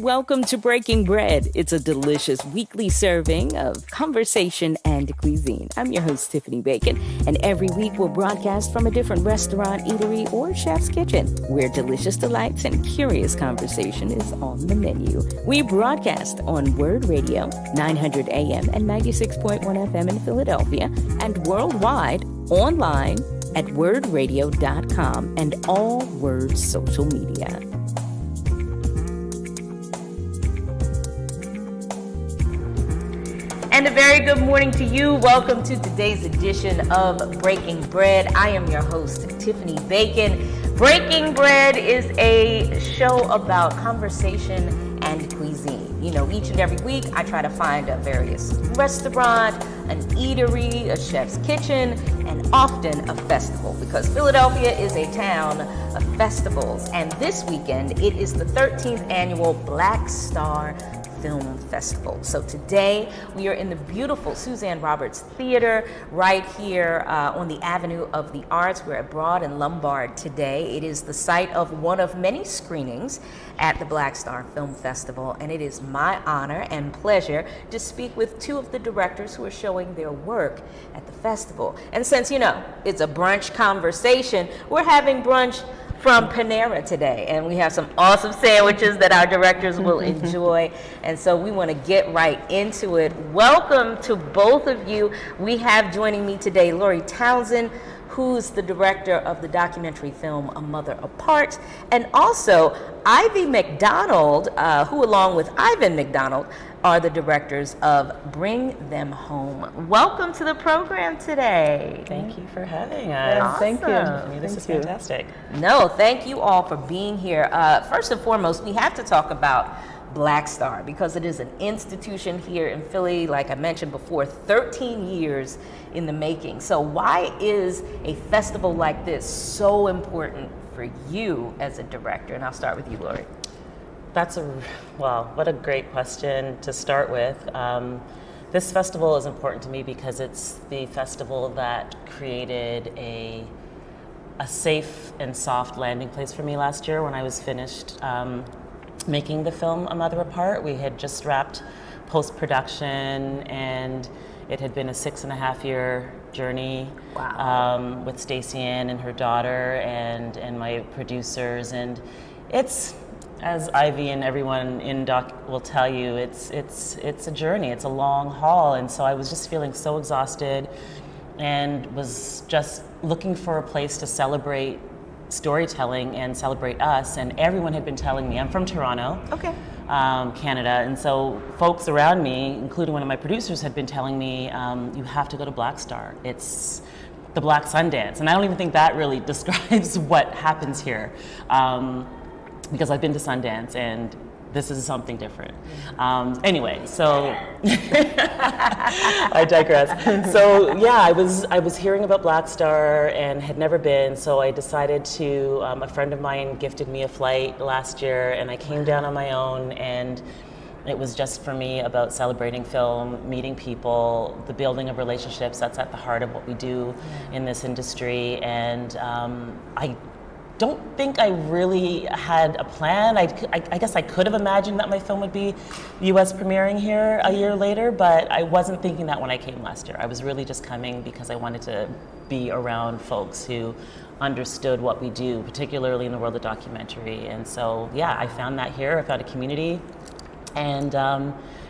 Welcome to Breaking Bread. It's a delicious weekly serving of conversation and cuisine. I'm your host, Tiffany Bacon, and every week we'll broadcast from a different restaurant, eatery, or chef's kitchen, where delicious delights and curious conversation is on the menu. We broadcast on Word Radio, 900 AM and 96.1 FM in Philadelphia, and worldwide online at wordradio.com and all Word social media. And a very good morning to you. Welcome to today's edition of Breaking Bread. I am your host, Tiffany Bacon. Breaking Bread is a show about conversation and cuisine. You know, each and every week I try to find a various restaurant, an eatery, a chef's kitchen, and often a festival, because Philadelphia is a town of festivals. And this weekend, it is the 13th annual BlackStar Film Festival. So today we are in the beautiful Suzanne Roberts Theater right here on the Avenue of the Arts. We're at Broad and Lombard today. It is the site of one of many screenings at the BlackStar Film Festival, and it is my honor and pleasure to speak with two of the directors who are showing their work at the festival. And since, you know, it's a brunch conversation, we're having brunch from Panera today, and we have some awesome sandwiches that our directors will enjoy, and so we want to get right into it. Welcome to both of you. We have joining me today Lori Townsend, who's the director of the documentary film A Mother Apart, and also Ivy McDonald, who along with Ivan McDonald are the directors of Bring Them Home. Welcome to the program today. Thank you for having us. Awesome. Thank you. I mean, this is fantastic. No, thank you all for being here. First and foremost, we have to talk about BlackStar because it is an institution here in Philly, like I mentioned before, 13 years in the making. So why is a festival like this so important for you as a director? And I'll start with you, Lori. What a great question to start with. This festival is important to me because it's the festival that created a safe and soft landing place for me last year when I was finished making the film A Mother Apart. We had just wrapped post-production, and it had been a 6.5-year journey. Wow. With Stacey Ann and her daughter and my producers, and it's, as Ivy and everyone in doc will tell you, it's a journey. It's a long haul, and so I was just feeling so exhausted, and was just looking for a place to celebrate storytelling and celebrate us. And everyone had been telling me, I'm from Toronto, Canada, and so folks around me, including one of my producers, had been telling me, you have to go to BlackStar. It's the Black Sundance, and I don't even think that really describes what happens here. Because I've been to Sundance, and this is something different. Anyway, so I digress. So yeah, I was hearing about BlackStar and had never been, so I decided to, a friend of mine gifted me a flight last year, and I came down on my own, and it was just for me about celebrating film, meeting people, the building of relationships. That's at the heart of what we do in this industry, and I don't think I really had a plan. I guess I could have imagined that my film would be US premiering here a year later, but I wasn't thinking that when I came last year. I was really just coming because I wanted to be around folks who understood what we do, particularly in the world of documentary. And so, yeah, I found that here. I found a community, and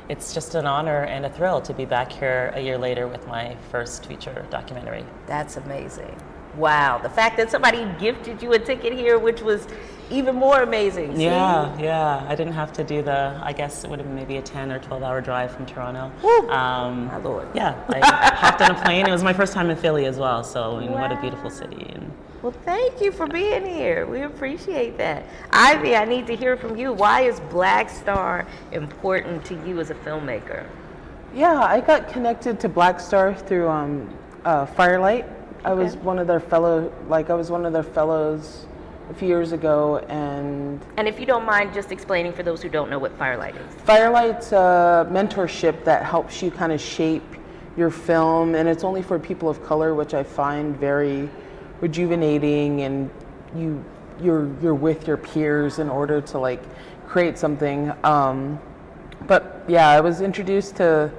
it's just an honor and a thrill to be back here a year later with my first feature documentary. That's amazing. Wow, the fact that somebody gifted you a ticket here, which was even more amazing. See? Yeah, I didn't have to do I guess it would have been maybe a 10 or 12-hour drive from Toronto. Woo. My Lord. Yeah, I hopped on a plane. It was my first time in Philly as well, so you know, what a beautiful city. Well, thank you for being here. We appreciate that. Ivy, I need to hear from you. Why is BlackStar important to you as a filmmaker? Yeah, I got connected to BlackStar through Firelight. I was one of their fellows a few years ago, and if you don't mind just explaining for those who don't know what Firelight is. Firelight's a mentorship that helps you kind of shape your film, and it's only for people of color, which I find very rejuvenating, and you're with your peers in order to like create something. But yeah, I was introduced to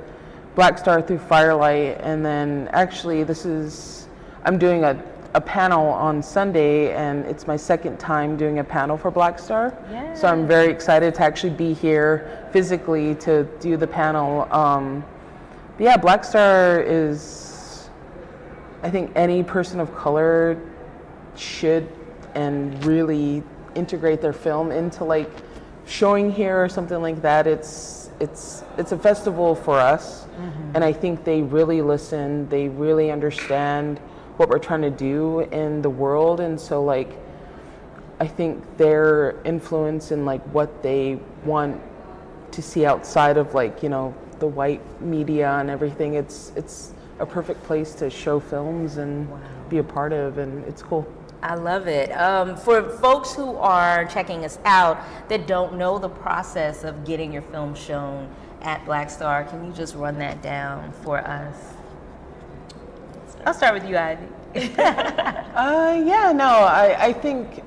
BlackStar through Firelight, and then actually I'm doing a panel on Sunday, and it's my second time doing a panel for BlackStar. Yes. So I'm very excited to actually be here physically to do the panel. Yeah, BlackStar is, I think any person of color should and really integrate their film into like showing here or something like that. It's a festival for us, and I think they really listen, they really understand what we're trying to do in the world, and so like I think their influence in like what they want to see outside of like, you know, the white media and everything, it's a perfect place to show films and be a part of, and it's cool. I love it. For folks who are checking us out that don't know the process of getting your film shown at BlackStar, can you just run that down for us? I'll start with you, Ivy. Yeah, no, I think,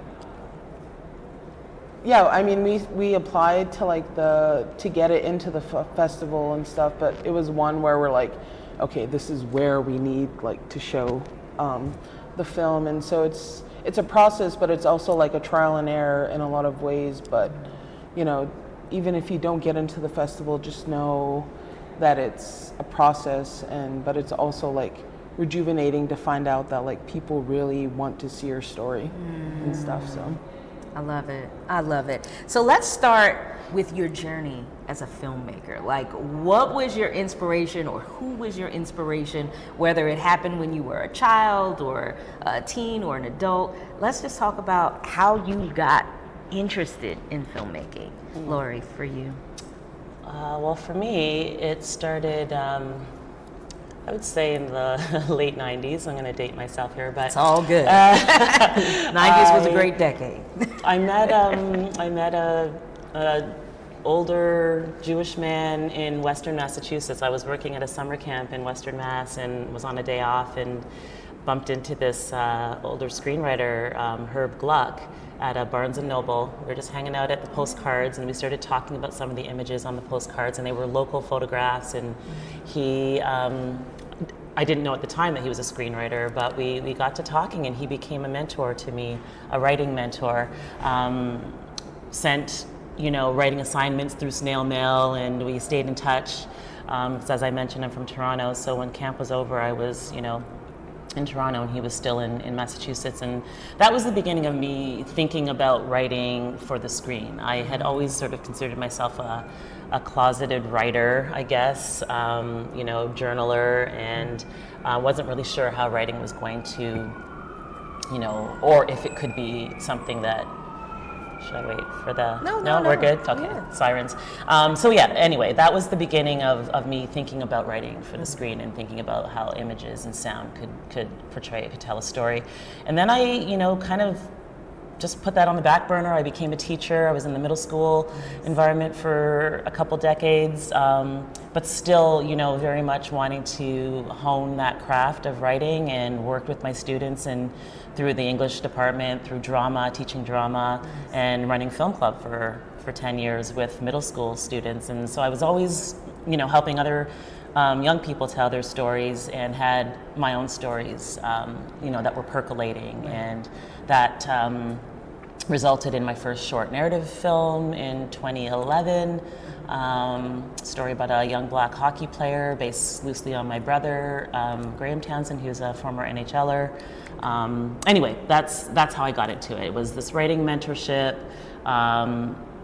yeah, I mean, we applied to like to get it into the festival and stuff, but it was one where we're like, okay, this is where we need like to show the film, and so it's a process, but it's also like a trial and error in a lot of ways. But you know, even if you don't get into the festival, just know that it's a process, but it's also like rejuvenating to find out that like people really want to see your story and stuff. So I love it. I love it. So let's start with your journey as a filmmaker. Like, what was your inspiration, or who was your inspiration, whether it happened when you were a child or a teen or an adult? Let's just talk about how you got interested in filmmaking. Lori, for you. Well, for me, it started, I would say in the late 90s. I'm going to date myself here, but It's all good. 90s was a great decade. I met a older Jewish man in Western Massachusetts. I was working at a summer camp in Western Mass and was on a day off and bumped into this older screenwriter, Herb Gluck, at a Barnes & Noble. We were just hanging out at the postcards, and we started talking about some of the images on the postcards, and they were local photographs, and he, I didn't know at the time that he was a screenwriter, but we got to talking, and he became a mentor to me, a writing mentor. Sent, you know, writing assignments through snail mail, and we stayed in touch. Because as I mentioned, I'm from Toronto, so when camp was over, I was, you know, in Toronto, and he was still in Massachusetts, and that was the beginning of me thinking about writing for the screen. I had always sort of considered myself a closeted writer, I guess, you know, journaler, and wasn't really sure how writing was going to, you know, or if it could be something that. Should I wait for the? No, we're good. Okay, yeah. Sirens. So yeah. Anyway, that was the beginning of me thinking about writing for the screen and thinking about how images and sound could portray, could tell a story. And then I, you know, kind of just put that on the back burner. I became a teacher. I was in the middle school environment for a couple decades, but still, you know, very much wanting to hone that craft of writing, and worked with my students and through the English department, through drama, teaching drama, and running film club for 10 years with middle school students. And so I was always, you know, helping other young people tell their stories, and had my own stories, you know, that were percolating, and that resulted in my first short narrative film in 2011. Story about a young black hockey player based loosely on my brother, Graham Townsend, who's a former NHLer. Anyway, that's how I got into it. It was this writing mentorship,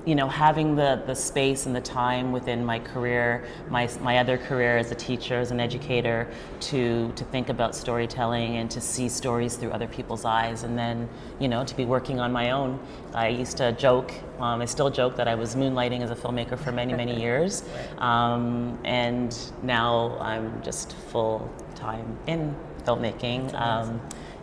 you know, having the space and the time within my career, my other career as a teacher, as an educator, to think about storytelling and to see stories through other people's eyes, and then, you know, to be working on my own. I used to joke, I still joke, that I was moonlighting as a filmmaker for many, many years, and now I'm just full time in filmmaking.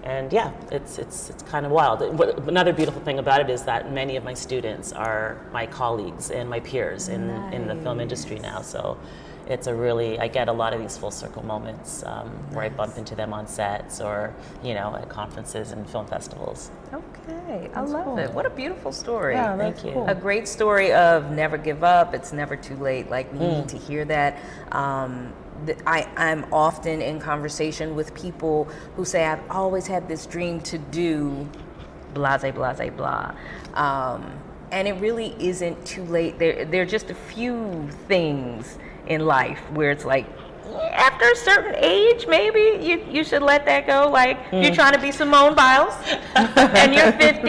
And yeah, it's kind of wild. Another beautiful thing about it is that many of my students are my colleagues and my peers in the film industry now. So it's I get a lot of these full circle moments where I bump into them on sets, or, you know, at conferences and film festivals. Okay. right. I love it. What a beautiful story. Yeah, that's Thank you. cool. A great story of never give up. It's never too late. Like, we need to hear that. I'm often in conversation with people who say, I've always had this dream to do blase, blase, blah. And it really isn't too late. There are just a few things in life where it's like, after a certain age, maybe you should let that go. Like, if you're trying to be Simone Biles and you're 50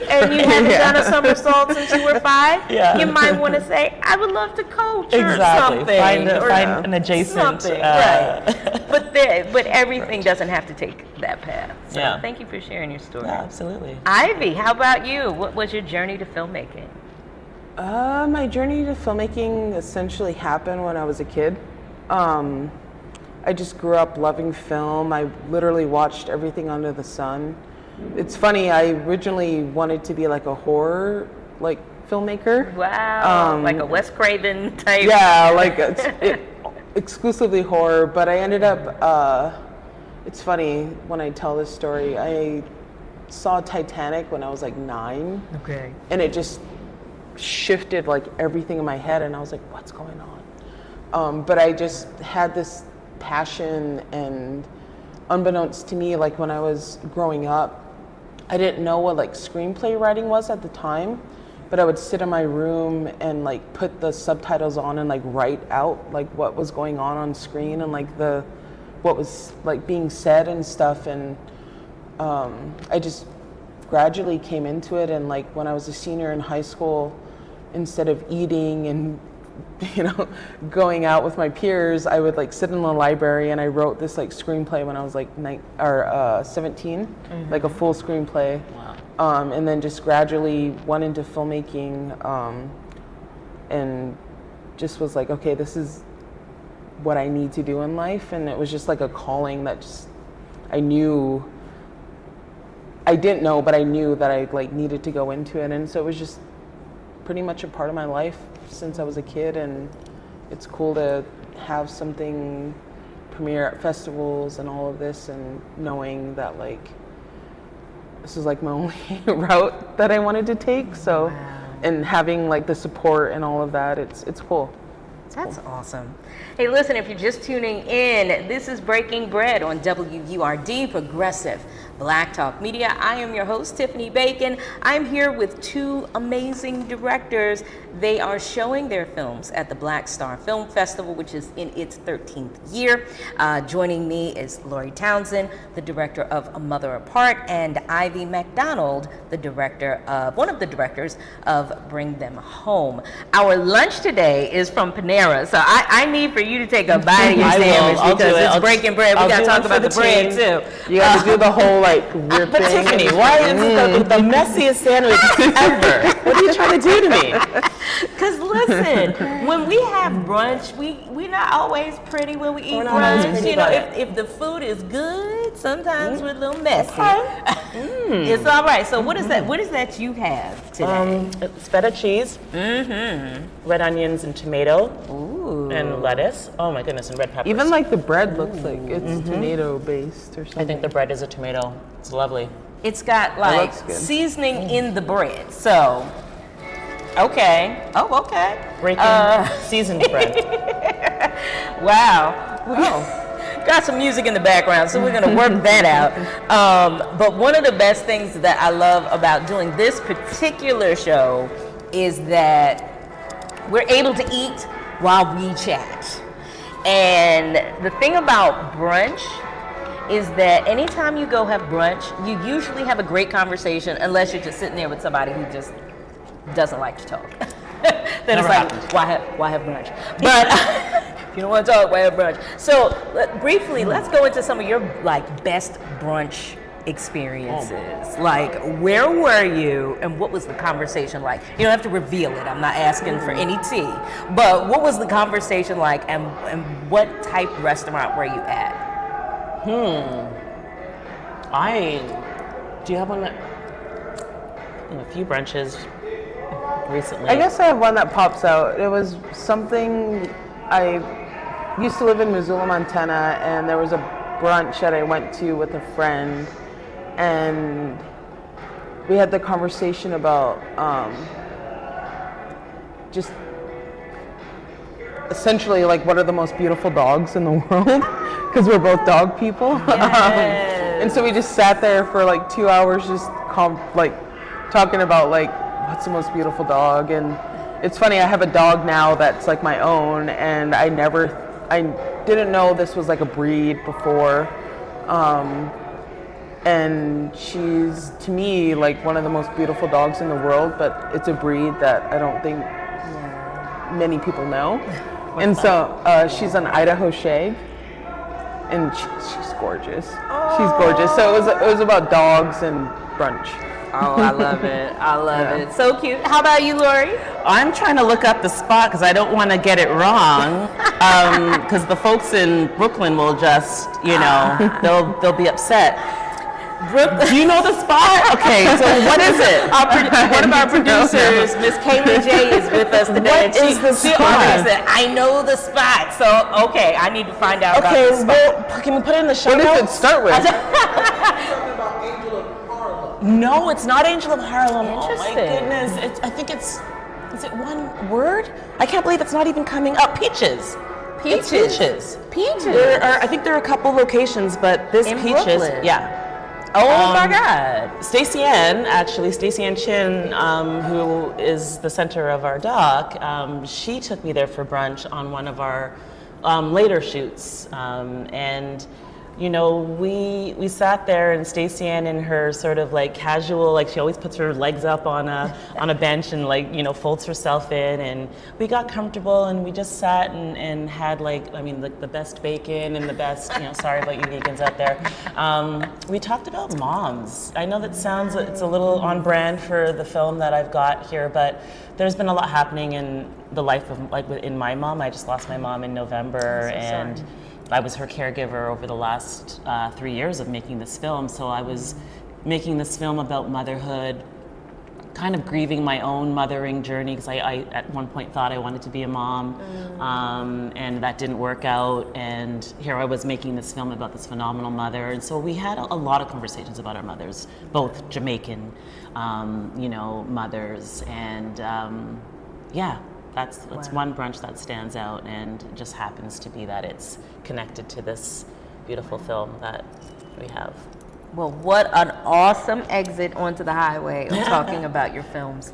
and you haven't done a somersault since you were 5, you might want to say, I would love to coach or something. Find or an adjacent. something, right. But everything doesn't have to take that path. So thank you for sharing your story. Yeah, absolutely. Ivy, how about you? What was your journey to filmmaking? My journey to filmmaking essentially happened when I was a kid. I just grew up loving film. I literally watched everything under the sun. It's funny, I originally wanted to be like a horror filmmaker. Wow, like a Wes Craven type. Yeah, like exclusively horror, but I ended up, it's funny when I tell this story, I saw Titanic when I was like 9. Okay. And it just shifted like everything in my head, and I was like, what's going on? But I just had this passion, and unbeknownst to me, like when I was growing up, I didn't know what like screenplay writing was at the time, but I would sit in my room and like put the subtitles on and like write out like what was going on screen and like what was like being said and stuff. And I just gradually came into it. And like when I was a senior in high school, instead of eating and going out with my peers, I would like sit in the library, and I wrote this like screenplay when I was like 17, like a full screenplay. Wow. And then just gradually went into filmmaking, and just was like, okay, this is what I need to do in life. And it was just like a calling that just, I didn't know, but I knew that I like needed to go into it. And so it was just pretty much a part of my life since I was a kid, and it's cool to have something premiere at festivals and all of this, and knowing that like this is like my only route that I wanted to take. So, and having like the support and all of that, it's cool. That's awesome. Hey, listen, if you're just tuning in, this is Breaking Bread on WURD, Progressive Black Talk Media. I am your host, Tiffany Bacon. I'm here with 2 amazing directors. They are showing their films at the BlackStar Film Festival, which is in its 13th year. Joining me is Lori Townsend, the director of A Mother Apart, and Ivy McDonald, one of the directors of Bring Them Home. Our lunch today is from Panera, so I need for you to take a bite of your sandwich because it's Breaking Bread. We got to talk about the bread too. You got to do the whole like weird but thing. Tiffany, why is it the messiest sandwich ever? What are you trying to do to me? Because listen, when we have brunch, we're not always pretty when we eat brunch. Pretty, if the food is good, sometimes we're a little messy. It's all right. So what is that? What is that you have today? It's feta cheese, red onions and tomato, and lettuce. Oh my goodness, and red peppers. Even like the bread looks like it's tomato based or something. I think the bread is a tomato. It's lovely. It's got like seasoning in the bread. So, okay. Oh, okay. Breaking seasoned bread. Wow. Got some music in the background, so we're going to work that out. But one of the best things that I love about doing this particular show is that we're able to eat while we chat. And the thing about brunch is that anytime you go have brunch, you usually have a great conversation, unless you're just sitting there with somebody who just doesn't like to talk. Then it's like, why have brunch? But if you don't want to talk, why have brunch? So briefly, let's go into some of your like best brunch experiences. Like, where were you and what was the conversation like? You don't have to reveal it. I'm not asking for any tea. But what was the conversation like, and what type restaurant were you at? Do you have one that, a few brunches recently? I guess I have one that pops out. It was something, I used to live in Missoula, Montana, and there was a brunch that I went to with a friend, and we had the conversation about just essentially like what are the most beautiful dogs in the world, because we're both dog people. Yes. And so we just sat there for like 2 hours just talking about like what's the most beautiful dog. And it's funny, I have a dog now that's like my own, and I didn't know this was like a breed before. And she's, to me, like one of the most beautiful dogs in the world, but it's a breed that I don't think many people know. And so she's an Idaho Shag, and she's gorgeous. Oh. She's gorgeous. So it was about dogs and brunch. Oh, I love it. I love it. So cute. How about you, Lori? I'm trying to look up the spot because I don't want to get it wrong. Because the folks in Brooklyn will just, they'll be upset. Do you know the spot? Okay, so what is it? One of our producers, Miss Kayla J, is with us today. What is the She spot? always said, I know the spot. So, okay, I need to find out about the spot. Well, can we put it in the show What notes? does it start with? No, it's not Angel of Harlem. Interesting. Oh my goodness. I think is it one word? I can't believe it's not even coming up. Peaches. Peaches. It's Peaches. Peaches. I think there are a couple locations, but this In Peaches, Brooklyn. yeah. Oh my God. Stacey Ann Chin, who is the center of our doc, she took me there for brunch on one of our later shoots, and we sat there, and Stacey Ann in her sort of like casual, like she always puts her legs up on a bench and like folds herself in, and we got comfortable and we just sat and had like the best bacon and the best sorry about you vegans out there. We talked about moms. I know that it's a little on brand for the film that I've got here, but there's been a lot happening in the life of in my mom. I just lost my mom in November, and I was her caregiver over the last 3 years of making this film. So I was making this film about motherhood, kind of grieving my own mothering journey, because I at one point thought I wanted to be a mom, and that didn't work out. And here I was making this film about this phenomenal mother. And so we had a lot of conversations about our mothers, both Jamaican, mothers, and That's one brunch that stands out, and it just happens to be that it's connected to this beautiful film that we have. Well, what an awesome exit onto the highway of talking about your films.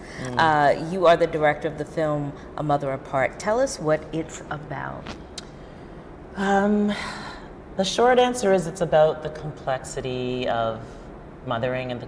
You are the director of the film A Mother Apart. Tell us what it's about. The short answer is it's about the complexity of mothering and the